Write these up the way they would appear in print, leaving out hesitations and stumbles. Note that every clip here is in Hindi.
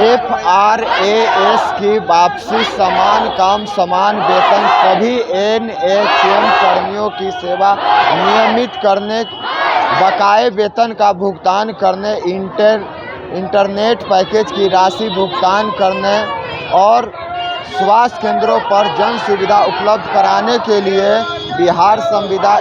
FRAS की वापसी, समान काम समान वेतन, सभी NHM कर्मियों की सेवा नियमित करने, बकाये वेतन का भुगतान करने, इंटरनेट पैकेज की राशि भुगतान करने और स्वास्थ्य केंद्रों पर जन सुविधा उपलब्ध कराने के लिए बिहार संविदा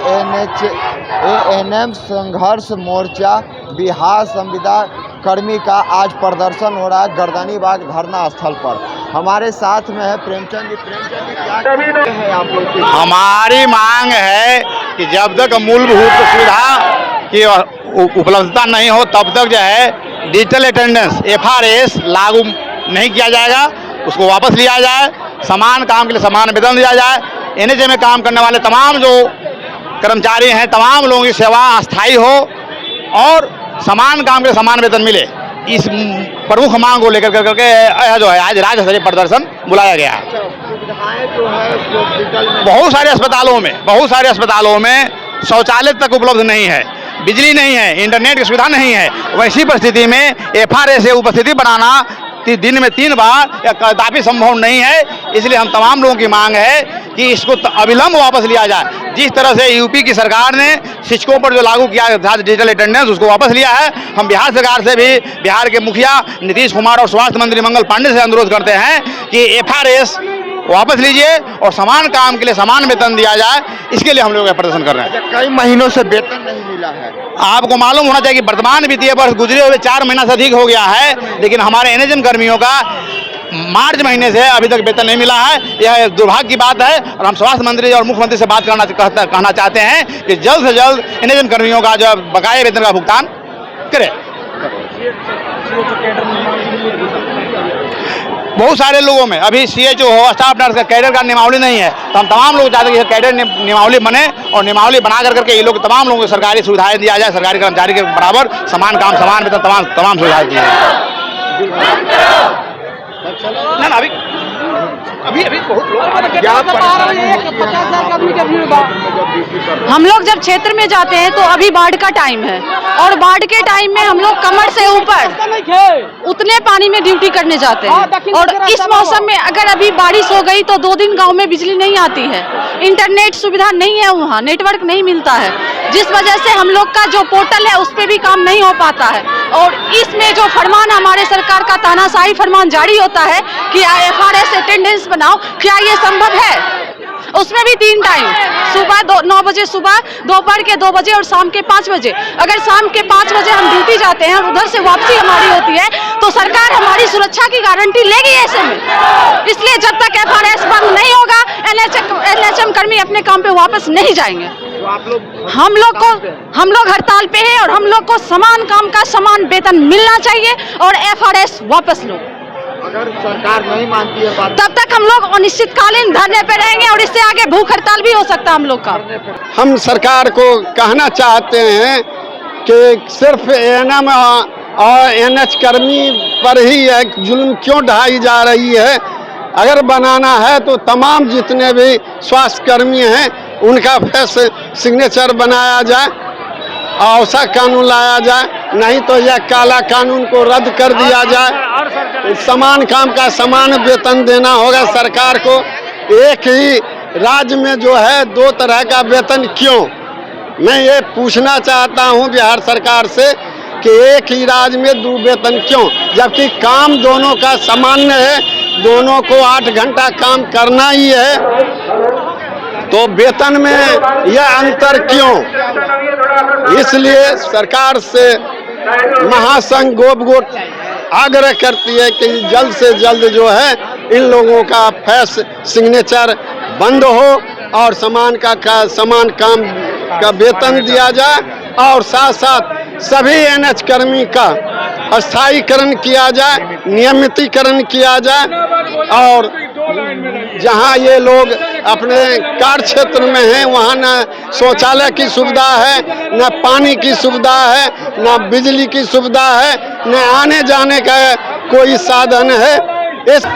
ANM संघर्ष मोर्चा बिहार संविदा कर्मी का आज प्रदर्शन हो रहा है गर्दनीबाग धरना स्थल पर। हमारे साथ में है प्रेमचंद जी। प्रेमचंद जी, क्या है आप लोग की? हमारी मांग है कि जब तक मूलभूत सुविधा की उपलब्धता नहीं हो तब तक जो है डिजिटल अटेंडेंस FRAS लागू नहीं किया जाएगा, उसको वापस लिया जाए, समान काम के लिए समान वेतन दिया जाए। NHM में काम करने वाले तमाम जो कर्मचारी हैं, तमाम लोगों की सेवा अस्थायी हो और समान काम के लिए समान वेतन मिले। इस प्रमुख मांग को लेकर करके जो है आज राज्य स्तरीय प्रदर्शन बुलाया गया है। बहुत सारे अस्पतालों में शौचालय तक उपलब्ध नहीं है, बिजली नहीं है, इंटरनेट की सुविधा नहीं है। वैसी परिस्थिति में FRAS से उपस्थिति बनाना दिन में 3 बार कदापि संभव नहीं है। इसलिए हम तमाम लोगों की मांग है कि इसको अविलंब वापस लिया जाए। जिस तरह से यूपी की सरकार ने शिक्षकों पर जो लागू किया था डिजिटल अटेंडेंस, उसको वापस लिया है। हम बिहार सरकार से भी, बिहार के मुखिया नीतीश कुमार और स्वास्थ्य मंत्री मंगल पांडे से अनुरोध करते हैं कि FRAS वापस लीजिए और समान काम के लिए समान वेतन दिया जाए। इसके लिए हम लोग प्रदर्शन कर रहे हैं। कई महीनों से वेतन नहीं मिला है। आपको मालूम होना चाहिए कि वर्तमान वित्तीय वर्ष गुजरे हुए 4 महीना से अधिक हो गया है, लेकिन हमारे NHM कर्मियों का मार्च महीने से अभी तक वेतन नहीं मिला है। यह दुर्भाग्य की बात है और हम स्वास्थ्य मंत्री और मुख्यमंत्री से बात कहना चाहते हैं कि जल्द से जल्द NHM कर्मियों का जो बकाये वेतन का भुगतान करें। बहुत सारे लोगों में अभी CHO हो, स्टाफ नर्स का कैडर का नियमावली नहीं है, तो हम तमाम लोग चाहते हैं कि कैडर नियमावली बने और नियमावली बना करके ये लोग तमाम लोगों को सरकारी सुविधाएं दिया जाए, सरकारी कर्मचारी के बराबर समान काम समान वेतन तमाम सुविधाएं दी जाए। अभी बहुत हम लोग जब क्षेत्र में जाते हैं तो अभी बाढ़ का टाइम है और बाढ़ के टाइम में हम लोग कमर से ऊपर उतने पानी में ड्यूटी करने जाते हैं और इस मौसम में अगर अभी बारिश हो गई तो 2 दिन गांव में बिजली नहीं आती है, इंटरनेट सुविधा नहीं है, वहाँ नेटवर्क नहीं मिलता है, जिस वजह से हम लोग का जो पोर्टल है उस पर भी काम नहीं हो पाता है। और इसमें जो फरमान हमारे सरकार का तानाशाही फरमान जारी होता है कि FRAS अटेंडेंस बनाओ, क्या ये संभव है? उसमें भी 3 टाइम, सुबह 9 बजे, सुबह दोपहर के 2 बजे और शाम के 5 बजे। अगर शाम के 5 बजे हम ड्यूटी जाते हैं और उधर से वापसी हमारी होती है तो सरकार हमारी सुरक्षा की गारंटी लेगी ऐसे में। इसलिए जब तक FRAS बंद नहीं होगा NHM कर्मी अपने काम पे वापस नहीं जाएंगे। हम लोग हड़ताल पे हैं और हम लोग को समान काम का समान वेतन मिलना चाहिए और FRAS वापस लो। अगर सरकार नहीं मानती है बात, तब तक हम लोग अनिश्चितकालीन धरने पे रहेंगे और इससे आगे भूख हड़ताल भी हो सकता है हम लोग का। हम सरकार को कहना चाहते हैं कि सिर्फ ANM और NH कर्मी पर ही एक जुल्म क्यों ढाई जा रही है। अगर बनाना है तो तमाम जितने भी स्वास्थ्य कर्मी हैं उनका फेस सिग्नेचर बनाया जाए, औसा कानून लाया जाए, नहीं तो यह काला कानून को रद्द कर दिया जाए। समान काम का समान वेतन देना होगा सरकार को। एक ही राज्य में जो है 2 तरह का वेतन क्यों? मैं ये पूछना चाहता हूँ बिहार सरकार से कि एक ही राज्य में 2 वेतन क्यों, जबकि काम दोनों का सामान्य है, दोनों को 8 घंटा काम करना ही है, तो वेतन में यह अंतर क्यों? इसलिए सरकार से महासंघ गोपगोट आग्रह करती है कि जल्द से जल्द जो है इन लोगों का फेस सिग्नेचर बंद हो और समान काम का वेतन दिया जाए और साथ साथ सभी NH कर्मी का अस्थायीकरण किया जाए, नियमितीकरण किया जाए और जहां ये लोग अपने कार्य क्षेत्र में हैं वहां न शौचालय की सुविधा है, न पानी की सुविधा है, न बिजली की सुविधा है, न आने जाने का कोई साधन है। इस